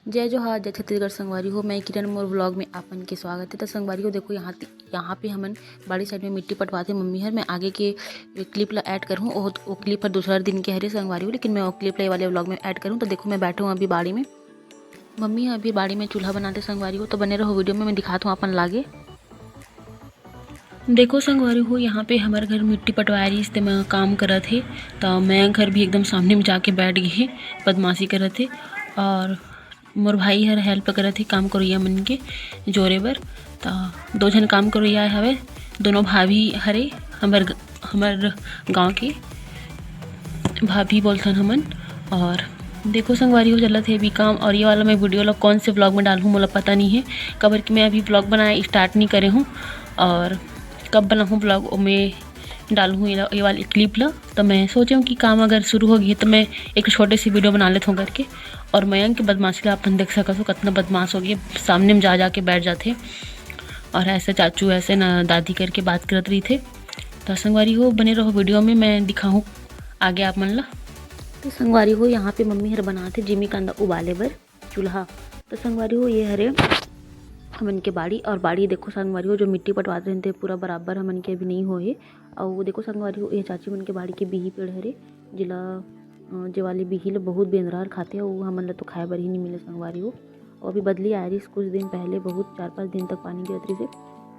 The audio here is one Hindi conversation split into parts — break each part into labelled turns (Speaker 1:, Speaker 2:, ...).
Speaker 1: जय जोहार जय छत्तीसगढ़ संगवारी हो। मैं किरण मोर व्लॉग में आपन के स्वागत है। तो संगवारी हो देखो यहाँ पे हमन बाड़ी साइड में मिट्टी पटवाते मम्मी हर। मैं आगे के क्लिप ला ऐड करूँ वो क्लिप हर दूसरा दिन के हरे संगवारी हो, लेकिन मैं वो क्लिप ला वाले व्लॉग में ऐड करूँ। तो देखो मैं बैठा हूँ अभी बाड़ी में, मम्मी अभी बाड़ी में चूल्हा बनाते संगवारी हो। तो बने रहो वीडियो में, मैं दिखाता हूँ अपन लागे। देखो संगवारी हो यहाँ पे हमारे घर मिट्टी पटवा रही इसते मैं काम करत थे। तो मैं घर भी एकदम सामने में जाके बैठ गई बदमाशी करत थे, और मोर भाई हर हेल्प करत थे काम करोइया मन के जोरे बर। तो दो जन काम करोइया हवे, दोनों भाभी हरे हमर गांव के भाभी बोलथन हमन। और देखो संगवारी हो चलत है अभी काम। और ये वाला मैं वीडियो ला कौन से ब्लॉग में डालूँ मोला पता नहीं है, कबर कि मैं अभी ब्लॉग बनाया स्टार्ट नहीं करे हूँ, और कब बनाऊँ ब्लॉग मैं डालूँ ये वाली क्लिप ला। तो मैं सोचा हूँ कि काम अगर शुरू हो गई तो मैं एक छोटे सी वीडियो बना लेता हूँ करके। और मयंक के बदमाशी ला अपन देख सकत हो कितना बदमाश हो गया, सामने में जा के बैठ जाते और ऐसे चाचू ऐसे ना दादी करके बात करत रही थे। तो संगवारी हो बने रहो वीडियो में, मैं दिखाऊँ आगे आप मन ला। तो संगवारी हो यहाँ पे मम्मी हर बनाते जिमी कांदा उबाले बर चूल्हा। तो संगवारी हो ये हरे हमन के बाड़ी, और बाड़ी देखो संगवारी हो जो मिट्टी पटवाते रहते पूरा बराबर हमन के अभी नहीं होए। और वो देखो संगवारी हो ये चाची मन के बाड़ी के बिही पेड़ हरे, जिला जे वाले बिही ला बहुत बेंदरार खाते हैं, वो हमन ला तो खाए बर ही नहीं मिले संगवारी हो। और अभी बदली आ रही कुछ दिन पहले, बहुत 4-5 दिन तक पानी गिरत रही से,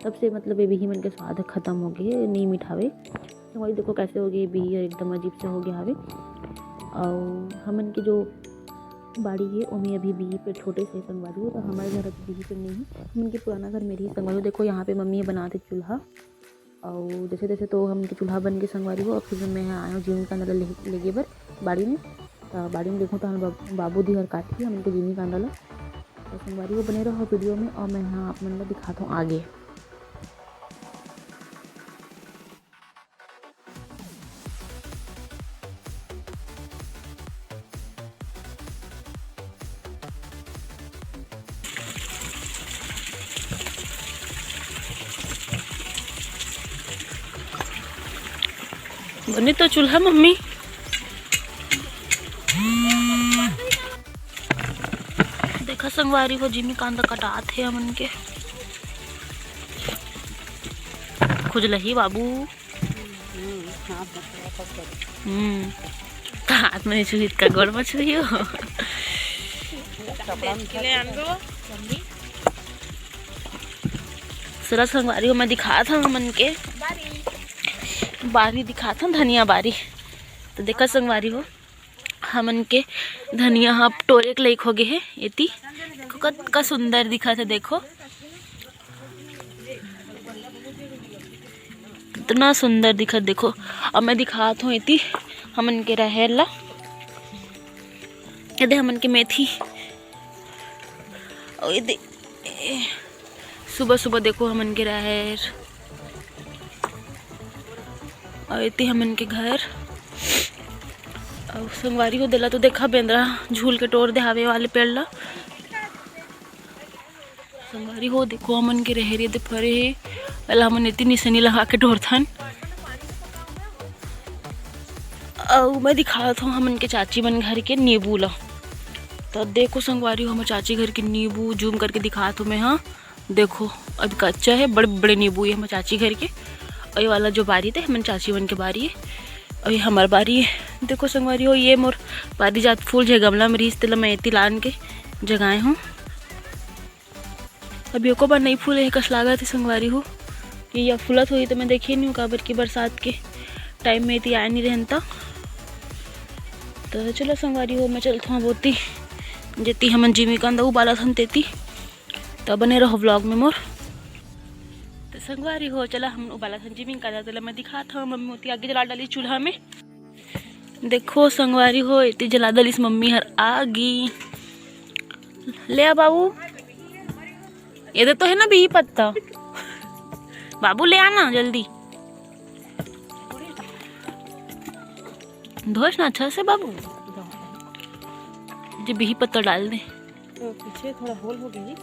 Speaker 1: तब से मतलब ये बिही मन के स्वाद खत्म हो गए, नहीं मिठावे। संगवारी देखो कैसे हो गई बिही एकदम अजीब से हो गया हवे। और हमन की जो बाड़ी है उनमें अभी बिही पे छोटे से संगवारी हो। तो हमारे घर अभी बिही पे नहीं है, हम इनके पुराना घर में ही संगवारी हो। देखो यहाँ पे मम्मी बनाते चूल्हा, और जैसे जैसे तो हम इनके चूल्हा बन के संगवारी हो। और फिर मैं आया हूँ जिमी कांदा लेगे बर बाड़ी में। तो बाड़ी में देखूँ तो हम बाबू दी हर काटी हम इनके जिमी कांदा ला। तो संगवारी हो बने रहो वीडियो में, और मैं यहाँ आप मन ला दिखाता हूँ आगे। बने तो चूल्हा मम्मी देखा संगवारी हो जिमी कांदा कटात है हमन के खुजलही बाबू। हाथ में छुई का गोड़ में छुई हो। सरा संगवारी हो मैं दिखा था हमन के बारी दिखा था धनिया बारी। तो देखा संगवारी हो हमन के धनिया हाँ टोरे के लायक हो गए है एती का सुंदर दिखा था। देखो कितना सुंदर दिखा देखो। अब मैं दिखाता हूँ एती हमन के रहेर ला, ये हमन के मेथी। और ये सुबह सुबह देखो हमन के रहेर, और इतनी हमन के घर। और संगवारी हो दिला तो देखा बेंद्रा झूल के तोड़ दे हावे वाले पेड़ ला। संगवारी हो देखो हमन के रहेर दे फरे है, पहला हमन इतनी निशानी लगा के तोड़थन। और मैं दिखाता हूँ हमन के चाची मन घर के नींबू ला। तो देखो संगवारी हो हमारे चाची घर के नींबू जूम करके दिखाता हूँ मैं। हाँ देखो अभी कच्चा है, बड़े बड़े नींबू है हमारे चाची घर के। और ये वाला जो बारी थे हमारे चाची मन के बारी है, और ये हमार बारी है। देखो संगवारी हो ये मोर पादी जात फूल जो गमला में रिश्ते ला मैं इतनी लान के जगाए हूँ। अभी को बार नहीं फूल है कस लागत है संगवारी हो कि यह फूलत हुई तो मैं देखी नहीं हूँ, काबर की बरसात के टाइम में इतनी आया नहीं रहता। तो चलो संगवारी हो मैं चलता हूँ बोती जेती हमन जिमी कांदा उबाला थन तेती। तो बने रहो व्लॉग में मोर। तो संगवारी हो चला हम उबाला था जिमी कांदा, तो मैं दिखाता हूँ मम्मी होती आगे जला डाली चूल्हा में। देखो संगवारी हो इतनी जला डाली इस मम्मी हर आगी। ले आ बाबू, ये तो है ना बी पत्ता, बाबू ले आना जल्दी, धोश ना अच्छा से बाबू। जो बिही पत्ता डाल दे तो पीछे थोड़ा होल हो गई,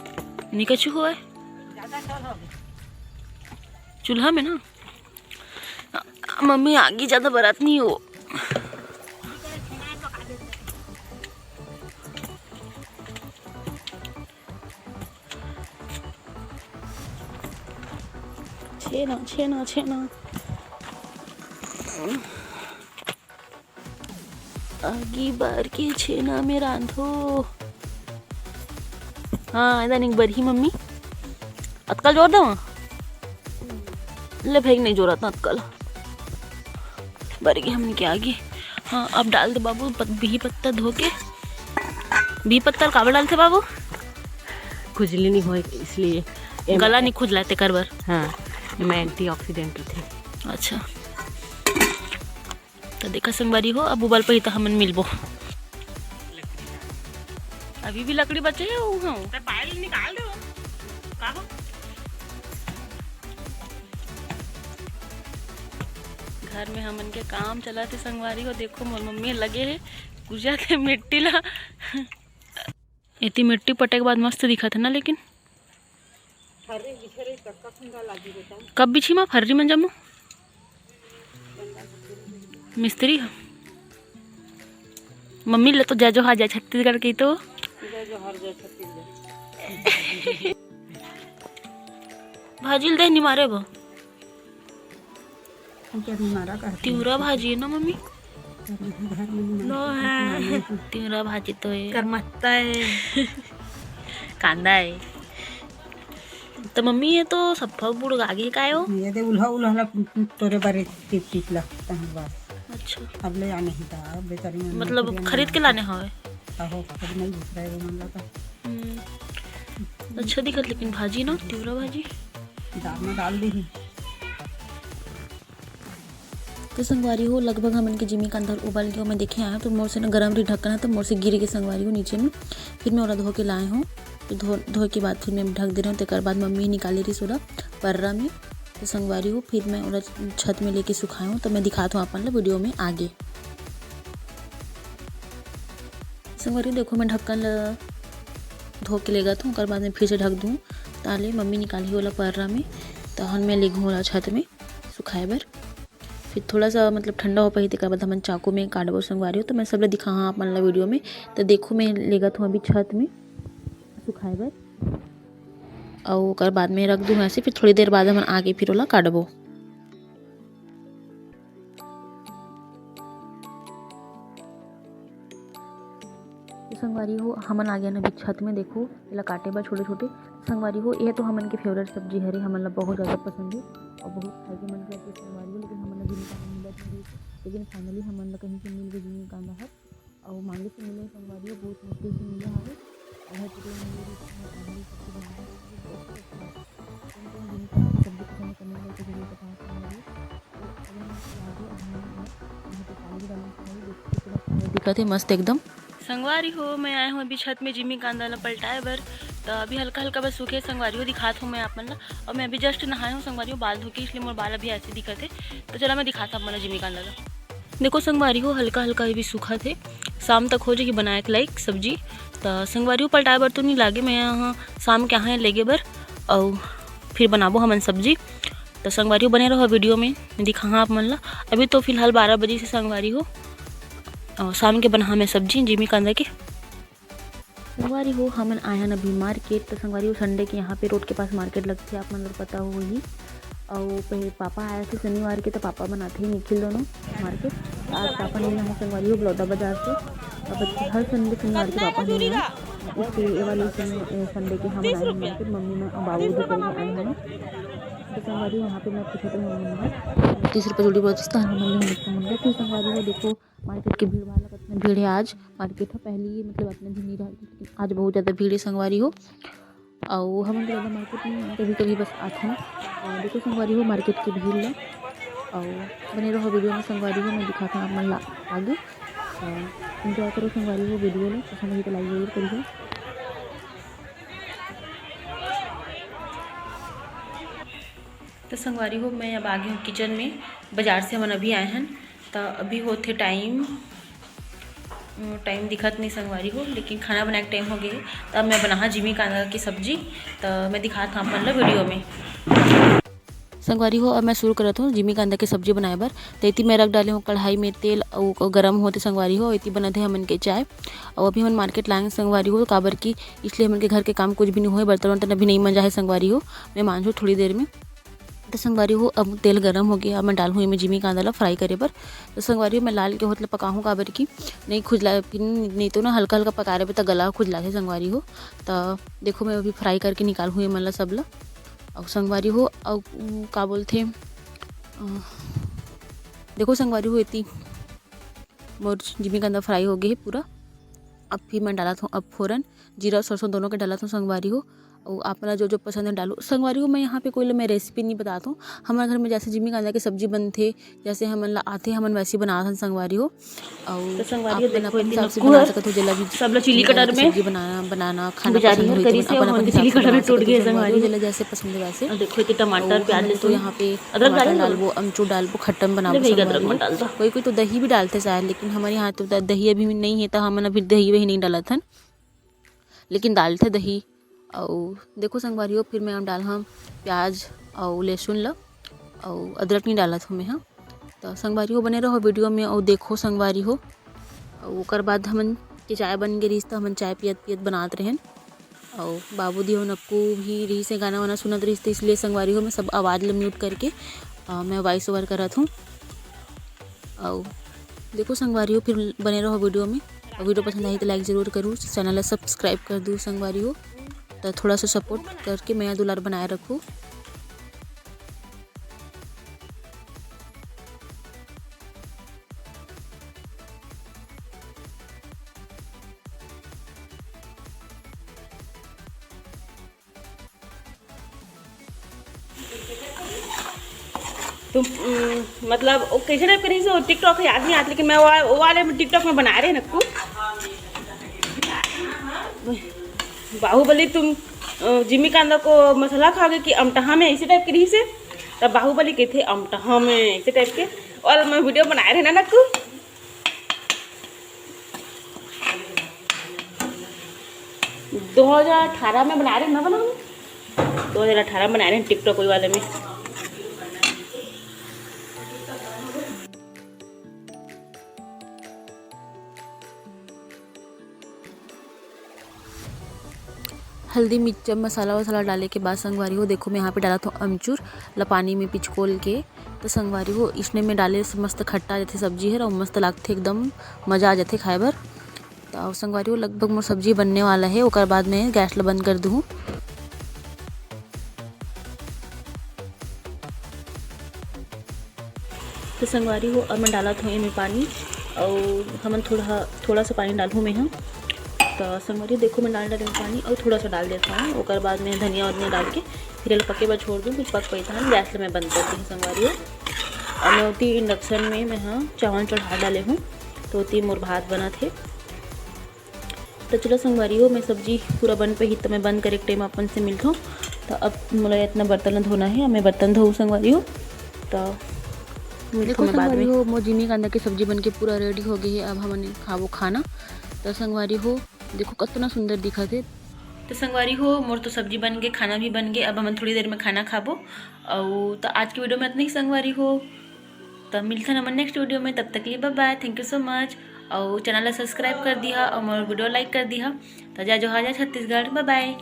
Speaker 1: नहीं कछु हुआ है चूल्हा में ना। मम्मी आगे ज्यादा बरात नहीं हो। छेना छेना छेना आगी बार के छेना में रांधो। हाँ इधर एक बरही मम्मी अतकल जोर दो ले फेंक नहीं जोरा था अतकल बरगी हमने क्या आगे। हाँ अब डाल दे बाबू बिही पत्ता धो के। बिही पत्ता काबर डालते बाबू?
Speaker 2: खुजली नहीं हो इसलिए
Speaker 1: गला नहीं खुजलाते करबर।
Speaker 2: हाँ मैं एंटीऑक्सीडेंट थे।
Speaker 1: अच्छा तो देखा संगवारी हो अब उबाल पर ही तो हमन मिलबो। अभी भी लकड़ी बचे है वो पायल निकाल दो का हो? घर में हमन के काम चला थे संगवारी हो। देखो मोर मम्मी लगे है गुजा के मिट्टी ला इतनी मिट्टी पटे के बाद मस्त दिखा था ना। लेकिन कब बिछी माँ फर्री में जमो मिस्त्री हो मम्मी ले तो जा जो हा जाए छत्तीसगढ़ की तो भाजी दे नहीं मारे वो तिवरा भाजी है ना मम्मी। तिवरा भाजी तो है
Speaker 2: करमत्ता है
Speaker 1: कांदा है तो मम्मी ये तो सफा बुड़ आगे का है वो
Speaker 2: ये दे उल्हा उल्हा तोरे बारे टिप टिप ला बस।
Speaker 1: अच्छा
Speaker 2: अब ले आने ही था बेचारी
Speaker 1: मतलब खरीद के लाने हवे
Speaker 2: आहो कभी नहीं घुस रहा है वो मन लगा।
Speaker 1: अच्छा दिखत लेकिन भाजी ना तिवरा भाजी
Speaker 2: दाल में डाल दी ही।
Speaker 1: तो संगवारी हो लगभग हमन के जिमी का अंदर उबाल के मैं देखे आया तो मोर से ना गरम रही ढक्कन तो मोर से गिर के संगवारी हो नीचे में। फिर मैं ओला धो के लाए हूँ तो धो के बाद फिर मैं ढक दे रही हूँ। तक बाद मम्मी निकाले रही सोडा पर्रा में तो संगवारी हो फिर मैं ओला छत में लेके सुखाया हूँ तो मैं दिखाता हूँ अपन वीडियो में आगे। संगवारी देखो मैं ढक्कन धो के ले गया था और बाद में फिर से ढक दूँ ताले मम्मी निकाली ओला पर्रा में तो हम मैं ले गूँ ओला छत में सुखाए बर। फिर थोड़ा सा मतलब ठंडा हो पाई तक बाद हमन चाकू में काटबो संगवारी हो तो मैं सब ले दिखा हाँ अपन ला वीडियो में। तो देखो मैं ले गया था अभी छत में सुखाए बर और ओकर बाद में रख दूँ ऐसे। फिर थोड़ी देर बाद हमन आगे फिर ओला काटबो। संगवारी हो हमन आ गया ना छत में देखो इला काटे बा छोटे छोटे। संगवारी हो ये तो हमन के फेवरेट सब्जी हरे हमन ला बहुत ज़्यादा पसंद है और बहुत खाए के मन करते संगवारी हो। लेकिन हमन अभी नहीं मिलत नहीं लेकिन फाइनली हमन ला कहीं से मिल गई जिमी कांदा है और मांगे से मिले संगवारी हो बहुत मुश्किल से मिले हवे और टुकड़े मिले सब्जी दिखत है मस्त एकदम। संगवारी हो मैं आया हूँ अभी छत में जिमी कांदा ला पलटाए बर तो अभी हल्का हल्का बस सूखे संगवारी हो दिखाता हूँ मैं आप मन ला। और मैं अभी जस्ट नहाया हूँ संगवारी हो बाल धो के इसलिए मोर बाल अभी ऐसे दिखत है तो चला मैं दिखाता हूँ मन जिमी कांदा ला। देखो संगवारी हो हल्का हल्का अभी सूखा थे शाम तक हो जाएगी बनाए के लाइक सब्जी। तो संगवारी हो पलटाए बर तो नहीं लागे मैं यहाँ शाम के यहाँ लेगे बर और फिर बनाबो हमन सब्जी। तो संगवारी हो बने रहो वीडियो में दिखा आप मन ला। अभी तो फिलहाल 12 बजे से संगवारी हो और शाम के बना मैं सब्जी जिमी कांदा के। संगवारी हो हमन आया ना अभी मार्केट तो संगवारी हो संडे के यहाँ पे रोड के पास मार्केट लगती है आप मन पता हो ही। और पहले पापा आया थे शनिवार के तो पापा बनाते ही निखिल दोनों मार्केट। आज पापा नहीं आए संगवारी हो बलौदा बाजार से अब हर संडे शनिवार के पापा नहीं आए इसके ये वाले संडे के हम आए हैं मार्केट मम्मी में बाबू भी करेंगे आए हैं। तो संगवारी यहाँ पे मैं पूछा था 30 रुपये जोड़ी बहुत स्थान मंदिर फिर संगवारी हो देखो मार्केट की भीड़ वाला कितना भीड़ है आज मार्केट है पहले मतलब अपने भीड़ नहीं रहा लेकिन आज बहुत ज़्यादा भीड़ है संगवारी हो। और हम ज़्यादा मार्केट में कभी कभी बस आते हैं और देखो संगवारी हो मार्केट की भीड़ है और बने रहो वीडियो में संगवारी हो मैं दिखाता हूँ मन आगे इंजॉय करो संगवारी हो वीडियो में पसंद आई तो लाइक जरूर करिए। तो संगवारी हो मैं अब आ गई हूँ किचन में बाज़ार से हम अभी आए हैं तो अभी होते टाइम दिखत नहीं संगवारी हो लेकिन खाना बनाने का टाइम हो गया तो अब मैं बना जिमी कांदा की सब्जी तो मैं दिखाता हूँ अपन ला वीडियो में। संगवारी हो अब मैं शुरू करत हूँ जिमी कांदा की सब्जी बनाए बर। तो इतनी मैं रख डाले हूँ कढ़ाई में तेल और गर्म होते संगवारी हो इतनी बनते हैं हमन के चाय। और अभी हम मार्केट लाएंगे संगवारी हो काबर की इसलिए हमन के घर के काम कुछ भी नहीं हुए बर्तन वर्तन अभी नहीं मंजा है संगवारी हो मैं मांझू थोड़ी देर में। तो संगवारी हो अब तेल गरम हो गया, अब मैं डालूँ मैं जिमी कांदा ला फ्राई करे पर। तो संगवारी हो मैं लाल के होतला पकाऊँ काबर की नहीं खुजला, फिर नहीं तो ना हल्का हल्का पका रहे तो गला खुजला है संगवारी हो। तो देखो मैं अभी फ्राई करके निकालूँ मन ला सब ला। और संगवारी हो और का बोलते देखो संगवारी हो इतनी मोर जिमी कांदा फ्राई हो गए है पूरा। अब फिर मैं डाला था अब फ़ौरन जीरा और सरसों दोनों के डाला था संगवारी हो। और आप मेरा जो जो पसंद है डालो संगवारी हो। मैं यहाँ पे कोई मैं रेसिपी नहीं बताता हूँ, हमारे घर में जैसे जिमी कांदा की सब्जी बनते जैसे हमन ला आते हमन वैसे बना था संगवारी हो। और संगवारी हो देखो इतनी सबसे बना सकते हो जला भी सब चिली कटर में सब्जी बनाना खाना पसंद हुई तो अपन अपन चिली कटर में टूट गए संगवारी जला जैसे पसंद है वैसे। देखो इतनी टमाटर प्याज तो यहाँ पे अदरक डालबो अमचूर डालबो खट्टम बनाबो। कोई कोई तो दही भी डालते शायद, लेकिन हमारे यहाँ तो दही अभी नहीं है तो हमन अभी दही वही नहीं डाला था, लेकिन डालते दही। और देखो संगवारी हो फिर मैं डाल हम प्याज और लहसुन ला और अदरक नहीं डाला था मैं। हाँ तो संगवारी हो बने रहो वीडियो में और देखो संगवारी हो। और ओकर बाद हमन के चाय बन गई रही तो हमन चाय पियत बनात रहें। और बाबू दी हो नक्कू भी रही से गाना वाना सुनत रही, तो इसलिए संगवारी हो मैं सब आवाज़ ला म्यूट करके मैं वॉइस ओवर करत हूँ। और देखो संगवारी हो फिर बने रहो वीडियो में। और वीडियो पसंद आई तो लाइक ज़रूर करूँ, चैनल ला सब्सक्राइब कर दूँ संगवारी हो, तो थोड़ा सा सपोर्ट करके मैं दुलार बनाए रखूँ।
Speaker 3: तुम मतलब वो कैसे टाइप करी से टिकटॉक याद नहीं आता, लेकिन मैं वो वाले टिकटॉक में बना रहे नक्कू बाहुबली। तुम जिमी कांदा को मसाला खाओगे कि अमटहा में ऐसे टाइप करी से, तब बाहुबली के थे अमटहा में ऐसे टाइप के, और मैं वीडियो बनाए रहे ना नक्कू। 2018 में बना रहे ना बनाऊँ 2018 में बना रहे हैं टिकटॉक वाले में।
Speaker 1: हल्दी मिर्च मसाला वसाला डाले के बाद संगवारी हो देखो मैं यहाँ पे डाला था अमचूर ला पानी में पिचकोल के। तो संगवारी हो इसने में डाले से मस्त खट्टा जाते सब्जी है और मस्त लगते एकदम मज़ा आ जाते खाए भर। तो संगवारी हो लगभग मोर सब्जी बनने वाला है, ओकर बाद मैं गैस ला बंद कर दूँ। तो संगवारी हो अब मैं डाला था इनमें पानी और हमन थोड़ा सा पानी डालूँ मैं। हम तो संगवारी देखो मैं डाल पानी और थोड़ा सा डाल देता हूँ, और बाद में धनिया वनिया डाल के फिर पके बाद छोड़ दूँ, कुछ पक पैसा है गैस में बंद करती हूँ संगवारी हो। और मैं उतनी इंडक्शन में मैं हाँ चावल चढ़ा डाले हूँ तो उतनी मोर भात बना थे। तो चलो संगवारी हो मैं सब्जी पूरा बन पे ही तो मैं बंद करे टाइम अपन से मिलता हूँ। तो अब मुझे इतना बर्तन धोना है, मैं बर्तन धोऊँ संगवारी हो। तो देखो संगवारी हो मोर जिमी कांदा की सब्जी बन के पूरा रेडी हो गई है, अब हमने खावो खाना। तो संगवारी हो देखो कितना सुंदर दिखा थे। तो संगवारी हो मोर तो सब्जी बन गए खाना भी बन गए, अब हम थोड़ी देर में खाना खाबो। और तो आज की वीडियो में इतना ही संगवारी हो, तो मिलते हैं हमारे नेक्स्ट वीडियो में, तब तक के लिए bye bye, thank you so much. और चैनल सब्सक्राइब कर दिया और मोर वीडियो लाइक कर दिया। तो जय जोहार जय छत्तीसगढ़, बाय बाय।